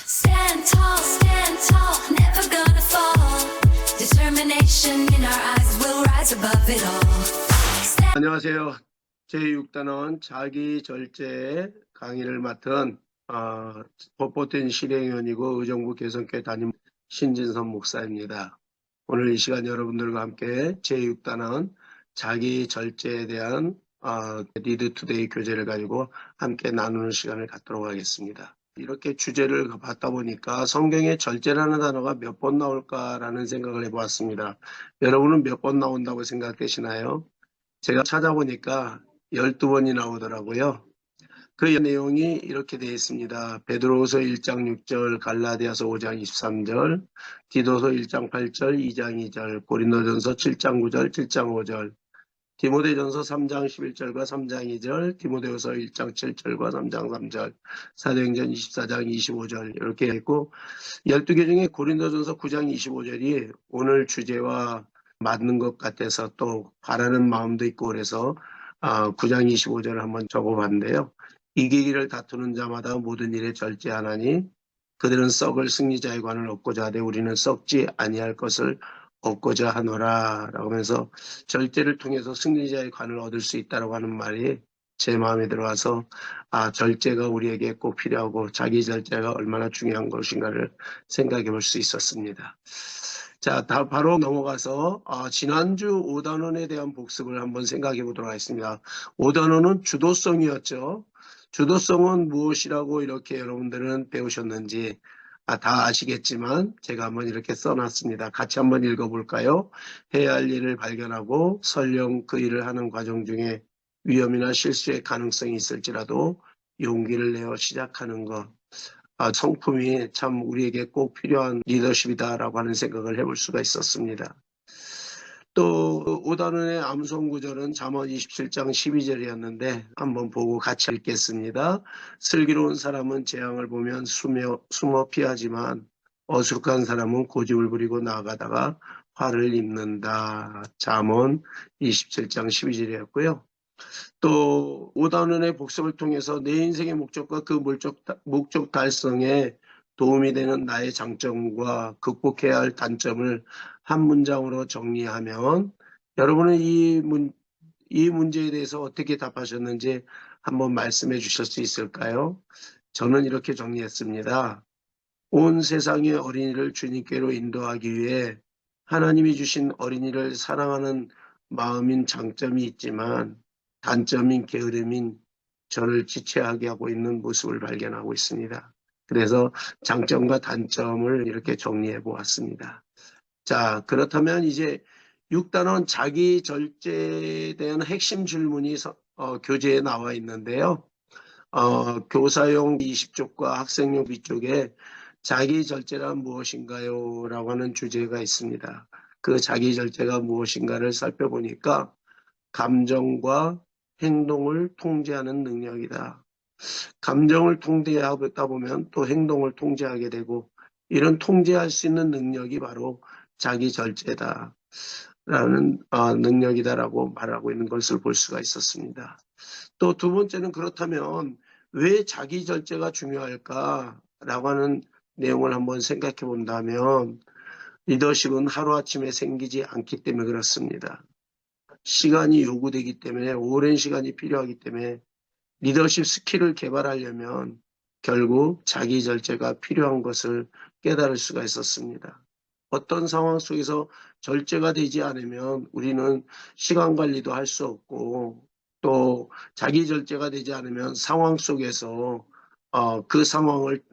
stand tall, never gonna fall. Determination in our eyes, we'll rise above it all. 안녕하세요. 제6단원 자기절제 강의를 맡은 법보된 실행위원이고 의정부 개성교회 담임 신진선 목사입니다. 오늘 이 시간 여러분들과 함께 제6단원 자기절제에 대한 리드투데이 교재를 가지고 함께 나누는 시간을 갖도록 하겠습니다. 이렇게 주제를 받다 보니까 성경에 절제라는 단어가 몇 번 나올까라는 생각을 해보았습니다. 여러분은 몇 번 나온다고 생각되시나요? 제가 찾아보니까 12번이 나오더라고요. 그 내용이 이렇게 되어 있습니다. 베드로후서 1장 6절, 갈라디아서 5장 23절, 디도서 1장 8절, 2장 2절, 고린도전서 7장 9절, 7장 5절, 디모데전서 3장 11절과 3장 2절, 디모데후서 1장 7절과 3장 3절, 사도행전 24장 25절 이렇게 있고 12개 중에 고린도전서 9장 25절이 오늘 주제와 맞는 것 같아서 또 바라는 마음도 있고 그래서 9장 25절을 한번 적어봤는데요. 이기기를 다투는 자마다 모든 일에 절제하나니 그들은 썩을 승리자의 관을 얻고자 하되 우리는 썩지 아니할 것을 얻고자 하노라 라고 하면서 절제를 통해서 승리자의 관을 얻을 수 있다고 하는 말이 제 마음에 들어와서 절제가 우리에게 꼭 필요하고 자기 절제가 얼마나 중요한 것인가를 생각해 볼 수 있었습니다. 자, 바로 넘어가서 지난주 5단원에 대한 복습을 한번 생각해 보도록 하겠습니다. 5단원은 주도성이었죠. 주도성은 무엇이라고 이렇게 여러분들은 배우셨는지 다 아시겠지만 제가 한번 이렇게 써놨습니다. 같이 한번 읽어볼까요? 해야 할 일을 발견하고 설령 그 일을 하는 과정 중에 위험이나 실수의 가능성이 있을지라도 용기를 내어 시작하는 것. 성품이 참 우리에게 꼭 필요한 리더십이다라고 하는 생각을 해볼 수가 있었습니다. 또 5단원의 암송구절은 잠언 27장 12절이었는데 한번 보고 같이 읽겠습니다. 슬기로운 사람은 재앙을 보면 숨어 피하지만 어숙한 사람은 고집을 부리고 나아가다가 화를 입는다. 잠언 27장 12절이었고요. 또 5단원의 복습을 통해서 내 인생의 목적과 그 목적 달성에 도움이 되는 나의 장점과 극복해야 할 단점을 한 문장으로 정리하면 여러분은 이 문제에 대해서 어떻게 답하셨는지 한번 말씀해 주실 수 있을까요? 저는 이렇게 정리했습니다. 온 세상의 어린이를 주님께로 인도하기 위해 하나님이 주신 어린이를 사랑하는 마음인 장점이 있지만 단점인 게으름인 저를 지체하게 하고 있는 모습을 발견하고 있습니다. 그래서 장점과 단점을 이렇게 정리해 보았습니다. 자, 그렇다면 이제 6단원 자기 절제에 대한 핵심 질문이 교재에 나와 있는데요. 교사용 20쪽과 학생용 B쪽에 자기 절제란 무엇인가요? 라고 하는 주제가 있습니다. 그 자기 절제가 무엇인가를 살펴보니까 감정과 행동을 통제하는 능력이다. 감정을 통제하다 보면 또 행동을 통제하게 되고 이런 통제할 수 있는 능력이 바로 자기 절제다 라는 능력이다라고 말하고 있는 것을 볼 수가 있었습니다. 또 두 번째는 그렇다면 왜 자기 절제가 중요할까라고 하는 내용을 한번 생각해 본다면 리더십은 하루아침에 생기지 않기 때문에 그렇습니다. 시간이 요구되기 때문에 오랜 시간이 필요하기 때문에 리더십 스킬을 개발하려면 결국 자기 절제가 필요한 것을 깨달을 수가 있었습니다. 어떤 상황 속에서 절제가 되지 않으면 우리는 시간 관리도 할 수 없고 또 자기 절제가 되지 않으면 상황 속에서 그 상황을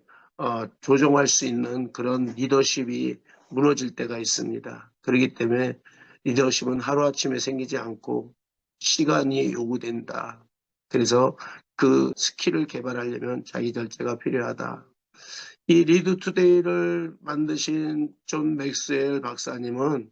조정할 수 있는 그런 리더십이 무너질 때가 있습니다. 그렇기 때문에 리더십은 하루아침에 생기지 않고 시간이 요구된다. 그래서 그 스킬을 개발하려면 자기 절제가 필요하다. 이 리드투데이를 만드신 존 맥스웰 박사님은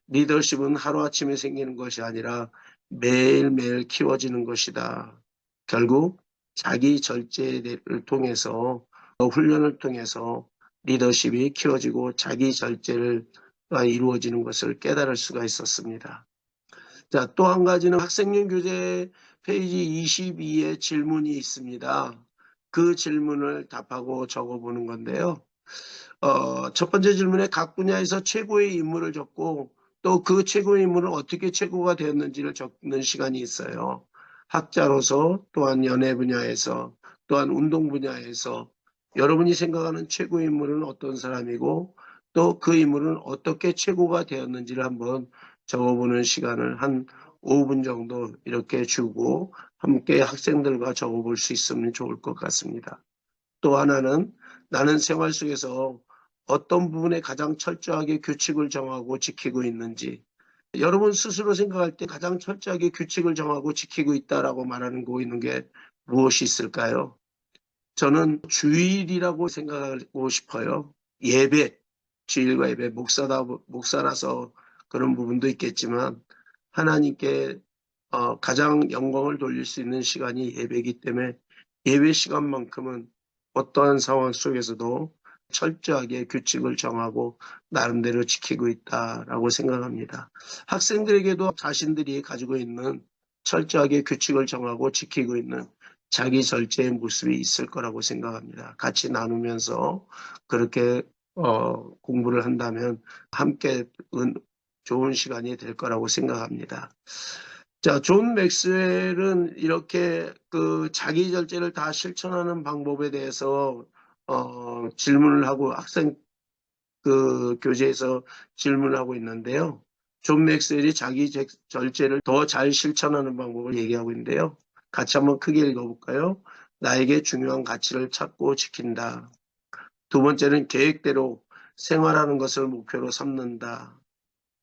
리더십은 하루아침에 생기는 것이 아니라 매일매일 키워지는 것이다. 결국 자기 절제를 통해서 훈련을 통해서 리더십이 키워지고 자기 절제가 이루어지는 것을 깨달을 수가 있었습니다. 자, 또 한 가지는 학생용 교재 페이지 22에 질문이 있습니다. 그 질문을 답하고 적어보는 건데요. 첫 번째 질문에 각 분야에서 최고의 인물을 적고 또 그 최고의 인물은 어떻게 최고가 되었는지를 적는 시간이 있어요. 학자로서 또한 연애 분야에서 또한 운동 분야에서 여러분이 생각하는 최고의 인물은 어떤 사람이고 또 그 인물은 어떻게 최고가 되었는지를 한번 적어보는 시간을 한 5분 정도 이렇게 주고 함께 학생들과 적어볼 수 있으면 좋을 것 같습니다. 또 하나는 나는 생활 속에서 어떤 부분에 가장 철저하게 규칙을 정하고 지키고 있는지, 여러분 스스로 생각할 때 가장 철저하게 규칙을 정하고 지키고 있다라고 말하는 거 있는 게 무엇이 있을까요? 저는 주일이라고 생각하고 싶어요. 예배, 주일과 예배, 목사라서 그런 부분도 있겠지만 하나님께 가장 영광을 돌릴 수 있는 시간이 예배이기 때문에 예배 시간만큼은 어떠한 상황 속에서도 철저하게 규칙을 정하고 나름대로 지키고 있다라고 생각합니다. 학생들에게도 자신들이 가지고 있는 철저하게 규칙을 정하고 지키고 있는 자기 절제의 모습이 있을 거라고 생각합니다. 같이 나누면서 그렇게 공부를 한다면 함께 좋은 시간이 될 거라고 생각합니다. 자, 존 맥스웰은 이렇게 그 자기 절제를 다 실천하는 방법에 대해서 질문을 하고 학생 그 교재에서 질문을 하고 있는데요. 존 맥스웰이 자기 절제를 더 잘 실천하는 방법을 얘기하고 있는데요. 같이 한번 크게 읽어볼까요? 나에게 중요한 가치를 찾고 지킨다. 두 번째는 계획대로 생활하는 것을 목표로 삼는다.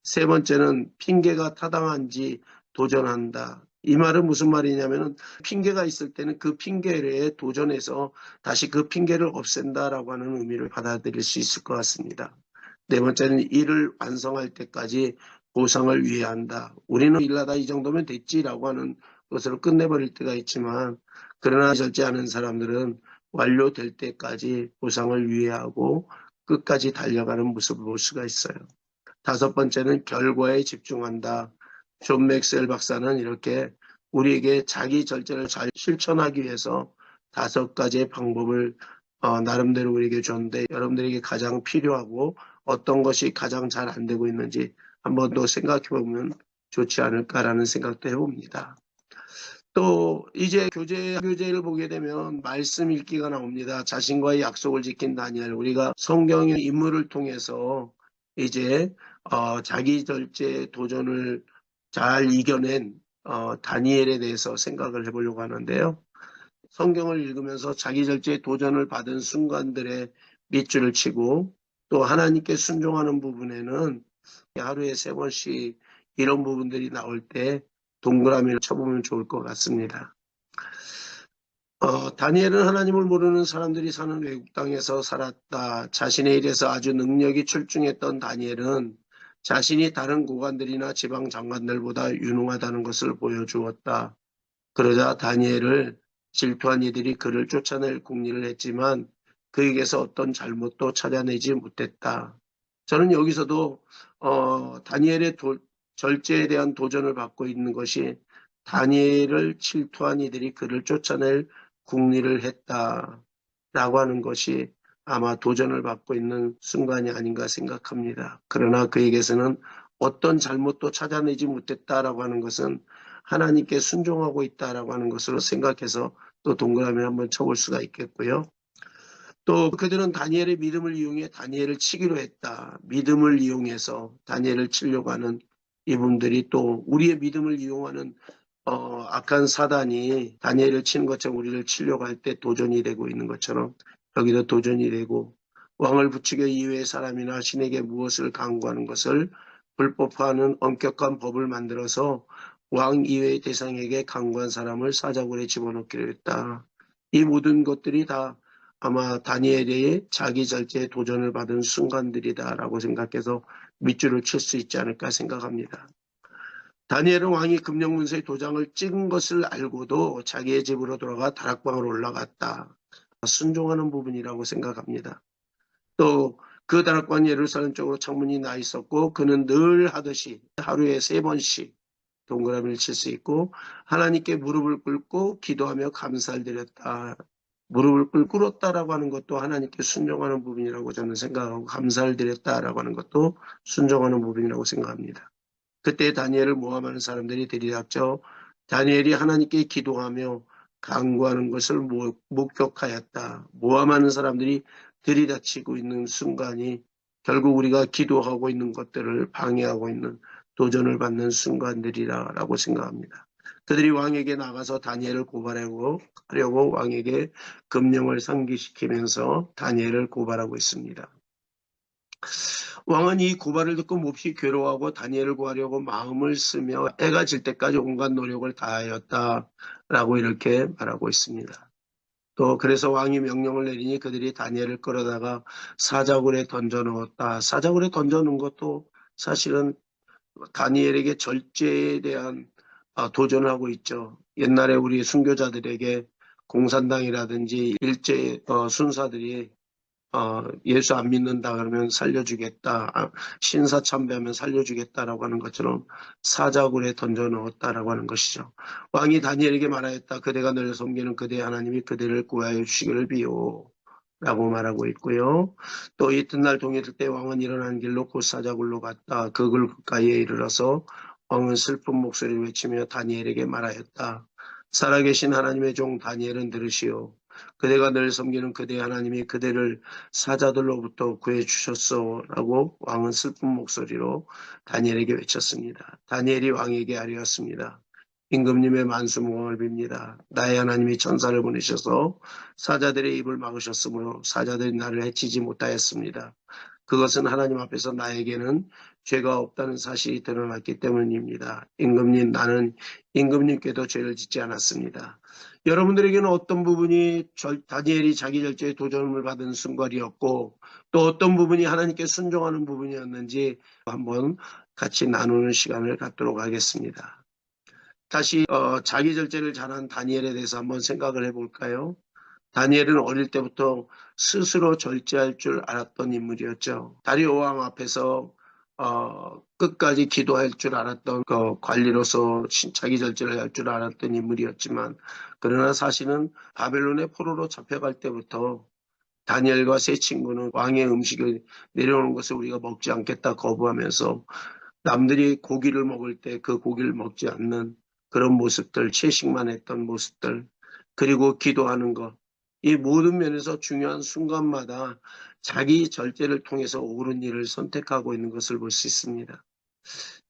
세 번째는 핑계가 타당한지 도전한다. 이 말은 무슨 말이냐면은 핑계가 있을 때는 그 핑계에 도전해서 다시 그 핑계를 없앤다라고 하는 의미를 받아들일 수 있을 것 같습니다. 네 번째는 일을 완성할 때까지 보상을 위해 한다. 우리는 일하다 이 정도면 됐지라고 하는 것으로 끝내버릴 때가 있지만 그러나 절제하는 사람들은 완료될 때까지 보상을 위해하고 끝까지 달려가는 모습을 볼 수가 있어요. 다섯 번째는 결과에 집중한다. 존 맥스웰 박사는 이렇게 우리에게 자기 절제를 잘 실천하기 위해서 5가지의 방법을 나름대로 우리에게 줬는데 여러분들에게 가장 필요하고 어떤 것이 가장 잘 안 되고 있는지 한번 더 생각해 보면 좋지 않을까라는 생각도 해봅니다. 또 이제 교재를 보게 되면 말씀 읽기가 나옵니다. 자신과의 약속을 지킨 다니엘. 우리가 성경의 인물을 통해서 이제 자기 절제 도전을 잘 이겨낸 다니엘에 대해서 생각을 해보려고 하는데요. 성경을 읽으면서 자기 절제에 도전을 받은 순간들의 밑줄을 치고 또 하나님께 순종하는 부분에는 하루에 3번씩 이런 부분들이 나올 때 동그라미를 쳐보면 좋을 것 같습니다. 다니엘은 하나님을 모르는 사람들이 사는 외국 땅에서 살았다. 자신의 일에서 아주 능력이 출중했던 다니엘은 자신이 다른 고관들이나 지방 장관들보다 유능하다는 것을 보여주었다. 그러자 다니엘을 질투한 이들이 그를 쫓아낼 궁리를 했지만 그에게서 어떤 잘못도 찾아내지 못했다. 저는 여기서도 다니엘의 절제에 대한 도전을 받고 있는 것이 다니엘을 질투한 이들이 그를 쫓아낼 궁리를 했다라고 하는 것이 아마 도전을 받고 있는 순간이 아닌가 생각합니다. 그러나 그에게서는 어떤 잘못도 찾아내지 못했다라고 하는 것은 하나님께 순종하고 있다라고 하는 것으로 생각해서 또 동그라미 한번 쳐볼 수가 있겠고요. 또 그들은 다니엘의 믿음을 이용해 다니엘을 치기로 했다. 믿음을 이용해서 다니엘을 치려고 하는 이분들이 또 우리의 믿음을 이용하는 악한 사단이 다니엘을 치는 것처럼 우리를 치려고 할 때 도전이 되고 있는 것처럼 여기도 도전이 되고 왕을 부추겨 이외의 사람이나 신에게 무엇을 강구하는 것을 불법화하는 엄격한 법을 만들어서 왕 이외의 대상에게 강구한 사람을 사자굴에 집어넣기로 했다. 이 모든 것들이 다 아마 다니엘의 자기 절제에 도전을 받은 순간들이다라고 생각해서 밑줄을 칠 수 있지 않을까 생각합니다. 다니엘은 왕이 금령문서의 도장을 찍은 것을 알고도 자기의 집으로 돌아가 다락방으로 올라갔다. 순종하는 부분이라고 생각합니다. 또 그 다락방 예루살렘 쪽으로 창문이 나 있었고 그는 늘 하듯이 하루에 3번씩 동그라미를 칠 수 있고 하나님께 무릎을 꿇고 기도하며 감사를 드렸다. 무릎을 꿇었다라고 하는 것도 하나님께 순종하는 부분이라고 저는 생각하고, 감사를 드렸다라고 하는 것도 순종하는 부분이라고 생각합니다. 그때 다니엘을 모함하는 사람들이 들이닥쳐 다니엘이 하나님께 기도하며 간구하는 것을 목격하였다. 모함하는 사람들이 들이닥치고 있는 순간이 결국 우리가 기도하고 있는 것들을 방해하고 있는, 도전을 받는 순간들이라고 생각합니다. 그들이 왕에게 나가서 다니엘을 고발하려고 왕에게 금령을 상기시키면서 다니엘을 고발하고 있습니다. 왕은 이 고발을 듣고 몹시 괴로워하고 다니엘을 구하려고 마음을 쓰며 해가 질 때까지 온갖 노력을 다하였다라고 이렇게 말하고 있습니다. 또 그래서 왕이 명령을 내리니 그들이 다니엘을 끌어다가 사자굴에 던져넣었다. 사자굴에 던져놓은 것도 사실은 다니엘에게 절제에 대한 도전을 하고 있죠. 옛날에 우리 순교자들에게 공산당이라든지 일제 순사들이 예수 안 믿는다 그러면 살려주겠다, 신사 참배하면 살려주겠다라고 하는 것처럼 사자굴에 던져 넣었다라고 하는 것이죠. 왕이 다니엘에게 말하였다. 그대가 늘 섬기는 그대 하나님이 그대를 구하여 주시기를 비요 라고 말하고 있고요. 또 이튿날 동일할 때 왕은 일어나는 길로 곧 사자굴로 갔다. 그 굴 가까이에 이르러서 왕은 슬픈 목소리를 외치며 다니엘에게 말하였다. 살아계신 하나님의 종 다니엘은 들으시오. 그대가 늘 섬기는 그대 하나님이 그대를 사자들로부터 구해주셨소 라고 왕은 슬픈 목소리로 다니엘에게 외쳤습니다. 다니엘이 왕에게 아뢰었습니다. 임금님의 만수무강을 빕니다. 나의 하나님이 천사를 보내셔서 사자들의 입을 막으셨으므로 사자들이 나를 해치지 못하였습니다. 그것은 하나님 앞에서 나에게는 죄가 없다는 사실이 드러났기 때문입니다. 임금님, 나는 임금님께도 죄를 짓지 않았습니다. 여러분들에게는 어떤 부분이 다니엘이 자기 절제의 도전을 받은 순간이었고, 또 어떤 부분이 하나님께 순종하는 부분이었는지 한번 같이 나누는 시간을 갖도록 하겠습니다. 다시 자기 절제를 잘한 다니엘에 대해서 한번 생각을 해볼까요? 다니엘은 어릴 때부터 스스로 절제할 줄 알았던 인물이었죠. 다리오 왕 앞에서 끝까지 기도할 줄 알았던 관리로서 자기 절제를 할 줄 알았던 인물이었지만, 그러나 사실은 바벨론의 포로로 잡혀갈 때부터 다니엘과 세 친구는 왕의 음식을 내려오는 것을 우리가 먹지 않겠다 거부하면서 남들이 고기를 먹을 때 그 고기를 먹지 않는 그런 모습들, 채식만 했던 모습들, 그리고 기도하는 것, 이 모든 면에서 중요한 순간마다 자기 절제를 통해서 옳은 일을 선택하고 있는 것을 볼 수 있습니다.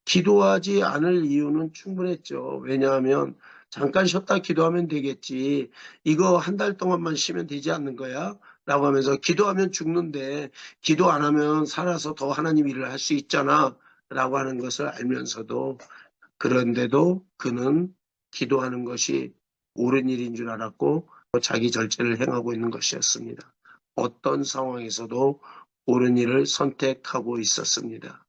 기도하지 않을 이유는 충분했죠. 왜냐하면 잠깐 쉬었다 기도하면 되겠지, 이거 한 달 동안만 쉬면 되지 않는 거야? 라고 하면서, 기도하면 죽는데 기도 안 하면 살아서 더 하나님 일을 할 수 있잖아 라고 하는 것을 알면서도, 그런데도 그는 기도하는 것이 옳은 일인 줄 알았고 자기 절제를 행하고 있는 것이었습니다. 어떤 상황에서도 옳은 일을 선택하고 있었습니다.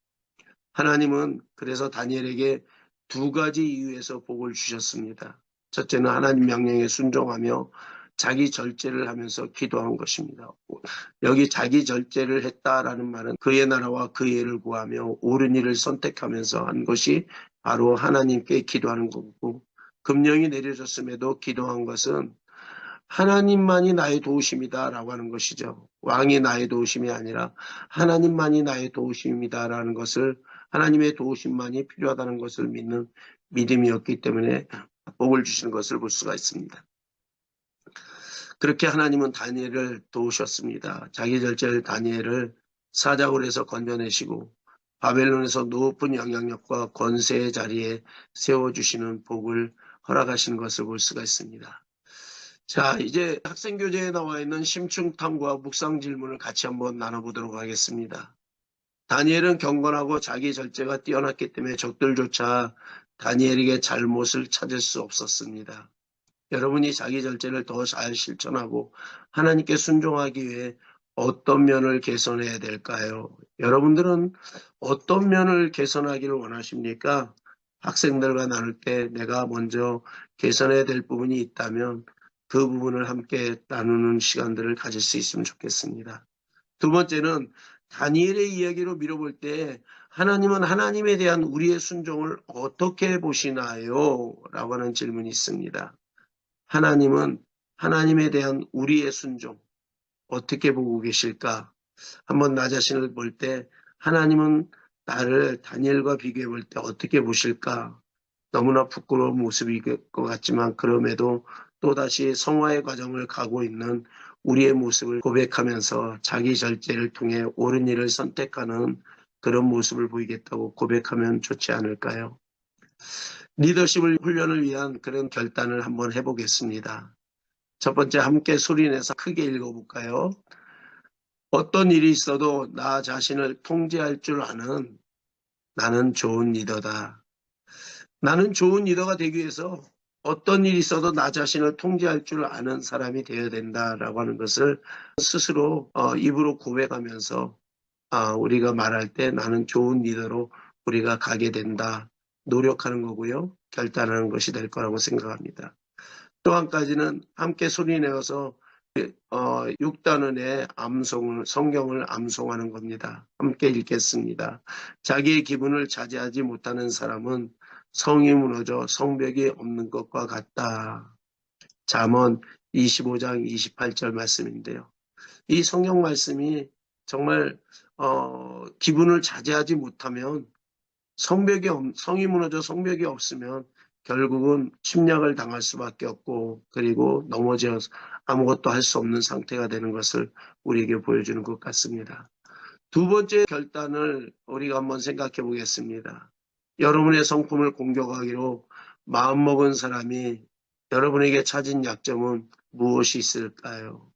하나님은 그래서 다니엘에게 두 가지 이유에서 복을 주셨습니다. 첫째는 하나님 명령에 순종하며 자기 절제를 하면서 기도한 것입니다. 여기 자기 절제를 했다라는 말은 그의 나라와 그의 일을 구하며 옳은 일을 선택하면서 한 것이 바로 하나님께 기도하는 거고, 금령이 내려졌음에도 기도한 것은 하나님만이 나의 도우심이다 라고 하는 것이죠. 왕이 나의 도우심이 아니라 하나님만이 나의 도우심이다 라는 것을, 하나님의 도우심만이 필요하다는 것을 믿는 믿음이었기 때문에 복을 주시는 것을 볼 수가 있습니다. 그렇게 하나님은 다니엘을 도우셨습니다. 자기 절제를 다니엘을 사자굴에서 건져내시고 바벨론에서 높은 영향력과 권세의 자리에 세워주시는 복을 허락하시는 것을 볼 수가 있습니다. 자, 이제 학생교재에 나와 있는 심층탐구와 묵상 질문을 같이 한번 나눠보도록 하겠습니다. 다니엘은 경건하고 자기 절제가 뛰어났기 때문에 적들조차 다니엘에게 잘못을 찾을 수 없었습니다. 여러분이 자기 절제를 더 잘 실천하고 하나님께 순종하기 위해 어떤 면을 개선해야 될까요? 여러분들은 어떤 면을 개선하기를 원하십니까? 학생들과 나눌 때 내가 먼저 개선해야 될 부분이 있다면 그 부분을 함께 나누는 시간들을 가질 수 있으면 좋겠습니다. 두 번째는 다니엘의 이야기로 밀어볼 때 하나님은 하나님에 대한 우리의 순종을 어떻게 보시나요? 라고 하는 질문이 있습니다. 하나님은 하나님에 대한 우리의 순종 어떻게 보고 계실까? 한번 나 자신을 볼 때 하나님은 나를 다니엘과 비교해 볼 때 어떻게 보실까? 너무나 부끄러운 모습일 것 같지만 그럼에도 또다시 성화의 과정을 가고 있는 우리의 모습을 고백하면서 자기 절제를 통해 옳은 일을 선택하는 그런 모습을 보이겠다고 고백하면 좋지 않을까요? 리더십을 훈련을 위한 그런 결단을 한번 해보겠습니다. 첫 번째 함께 소리내서 크게 읽어볼까요? 어떤 일이 있어도 나 자신을 통제할 줄 아는 나는 좋은 리더다. 나는 좋은 리더가 되기 위해서 어떤 일이 있어도 나 자신을 통제할 줄 아는 사람이 되어야 된다라고 하는 것을 스스로 입으로 고백하면서 우리가 말할 때 나는 좋은 리더로 우리가 가게 된다. 노력하는 거고요. 결단하는 것이 될 거라고 생각합니다. 또 한 가지는 함께 소리내어서 6단원의 성경을 암송하는 겁니다. 함께 읽겠습니다. 자기의 기분을 자제하지 못하는 사람은 성이 무너져 성벽이 없는 것과 같다. 잠언 25장 28절 말씀인데요. 이 성경 말씀이 정말 기분을 자제하지 못하면 성이 무너져 성벽이 없으면 결국은 침략을 당할 수밖에 없고 그리고 넘어져 아무것도 할 수 없는 상태가 되는 것을 우리에게 보여주는 것 같습니다. 두 번째 결단을 우리가 한번 생각해 보겠습니다. 여러분의 성품을 공격하기로 마음먹은 사람이 여러분에게 찾은 약점은 무엇이 있을까요?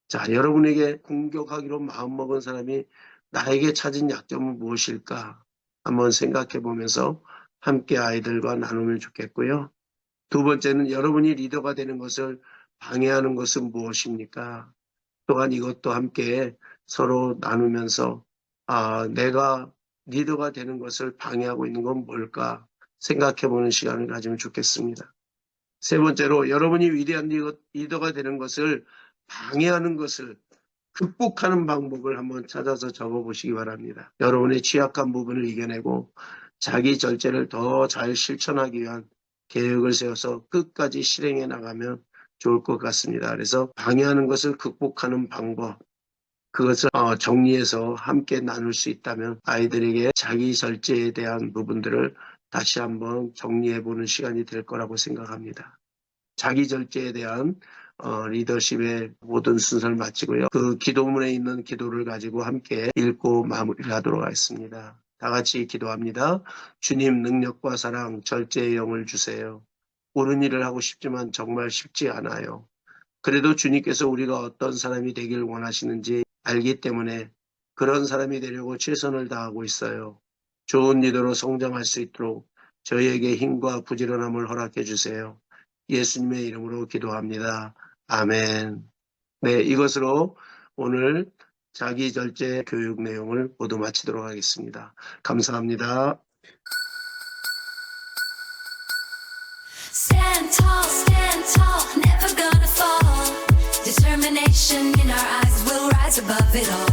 자, 여러분에게 공격하기로 마음먹은 사람이 나에게 찾은 약점은 무엇일까? 한번 생각해 보면서 함께 아이들과 나누면 좋겠고요. 두 번째는 여러분이 리더가 되는 것을 방해하는 것은 무엇입니까? 또한 이것도 함께 서로 나누면서 내가 리더가 되는 것을 방해하고 있는 건 뭘까 생각해 보는 시간을 가지면 좋겠습니다. 세 번째로 여러분이 위대한 리더가 되는 것을 방해하는 것을 극복하는 방법을 한번 찾아서 적어보시기 바랍니다. 여러분의 취약한 부분을 이겨내고 자기 절제를 더 잘 실천하기 위한 계획을 세워서 끝까지 실행해 나가면 좋을 것 같습니다. 그래서 방해하는 것을 극복하는 방법, 그것을 정리해서 함께 나눌 수 있다면 아이들에게 자기 절제에 대한 부분들을 다시 한번 정리해 보는 시간이 될 거라고 생각합니다. 자기 절제에 대한 리더십의 모든 순서를 마치고요. 그 기도문에 있는 기도를 가지고 함께 읽고 마무리를 하도록 하겠습니다. 다 같이 기도합니다. 주님, 능력과 사랑, 절제의 영을 주세요. 옳은 일을 하고 싶지만 정말 쉽지 않아요. 그래도 주님께서 우리가 어떤 사람이 되길 원하시는지 알기 때문에 그런 사람이 되려고 최선을 다하고 있어요. 좋은 리더로 성장할 수 있도록 저희에게 힘과 부지런함을 허락해 주세요. 예수님의 이름으로 기도합니다. 아멘. 네, 이것으로 오늘 자기 절제 교육 내용을 모두 마치도록 하겠습니다. 감사합니다. Stand tall, never gonna fall. Determination in our eyes will rise above it all.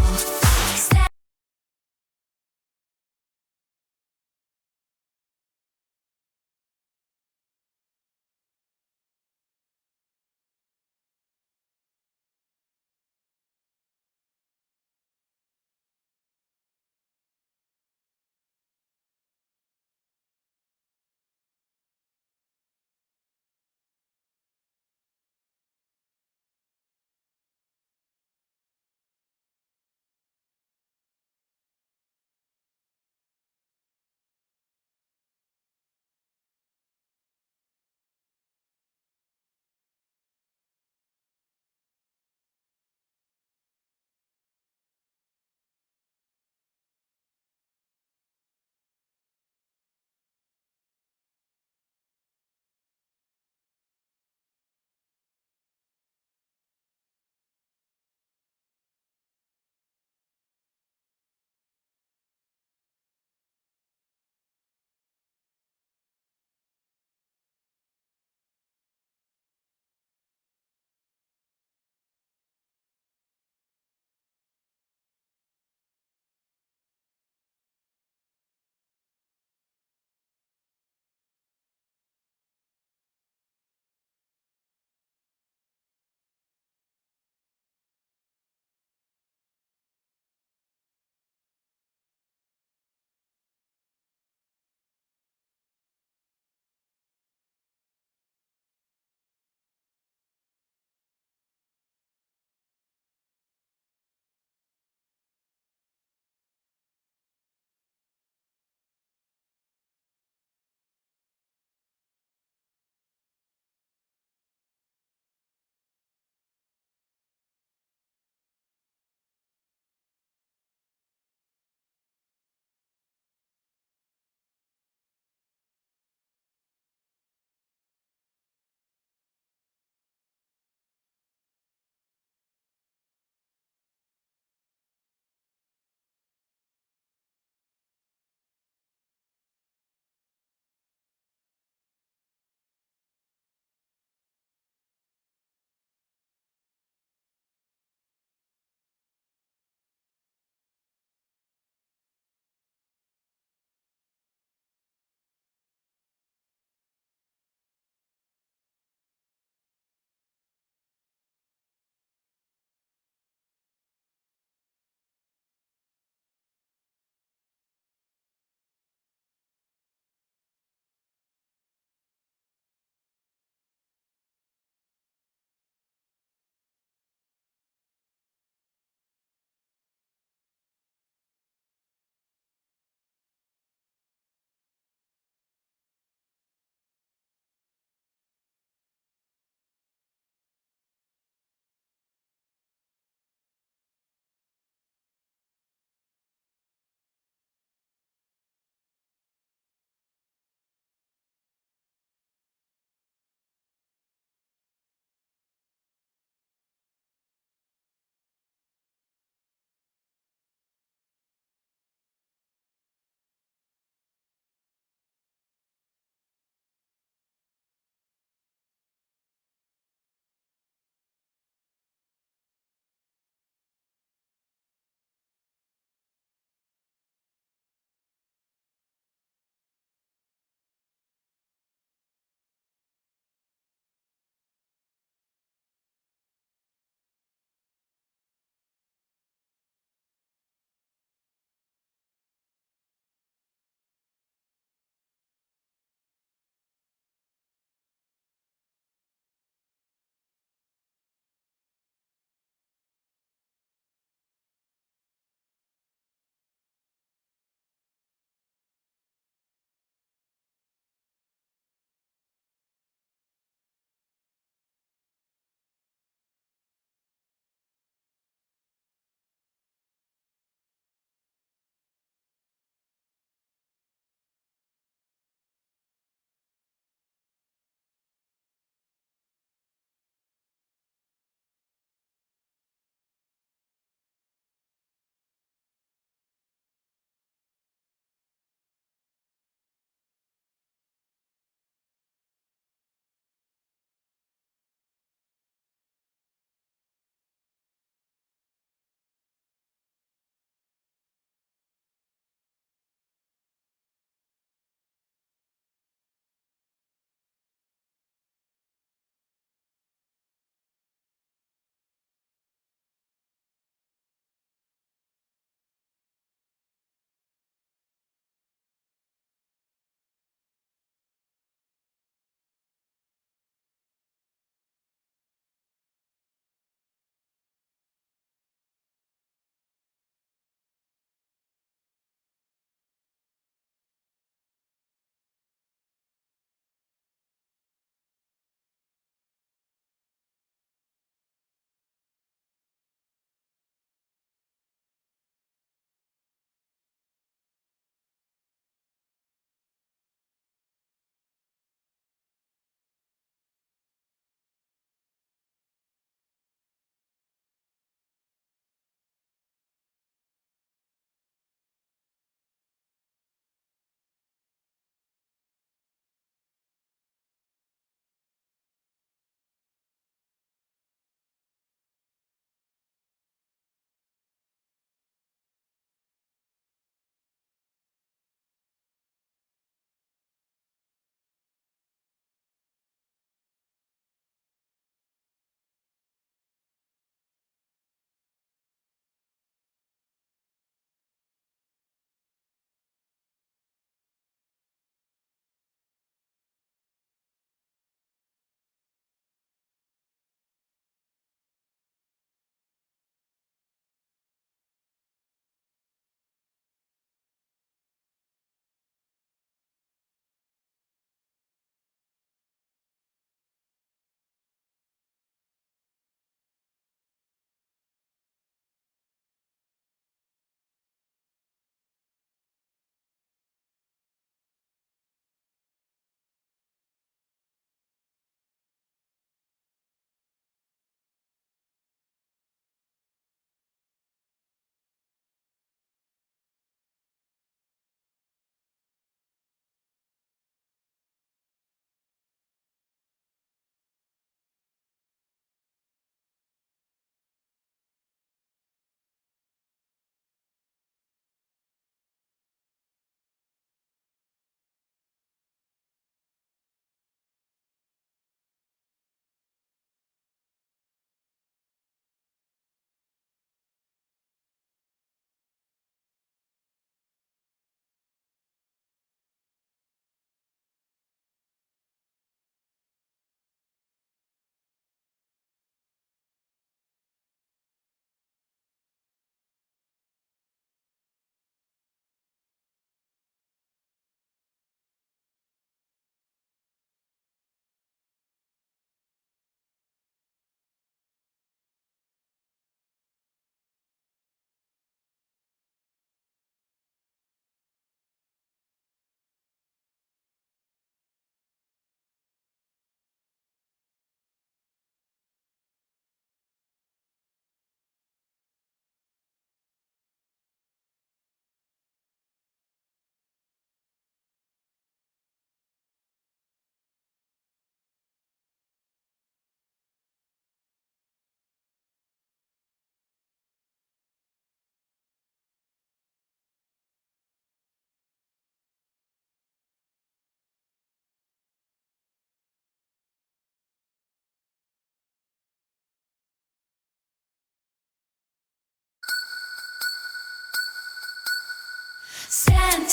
stand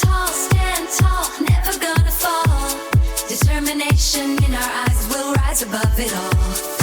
tall, never gonna fall. Determination in our eyes will rise above it all.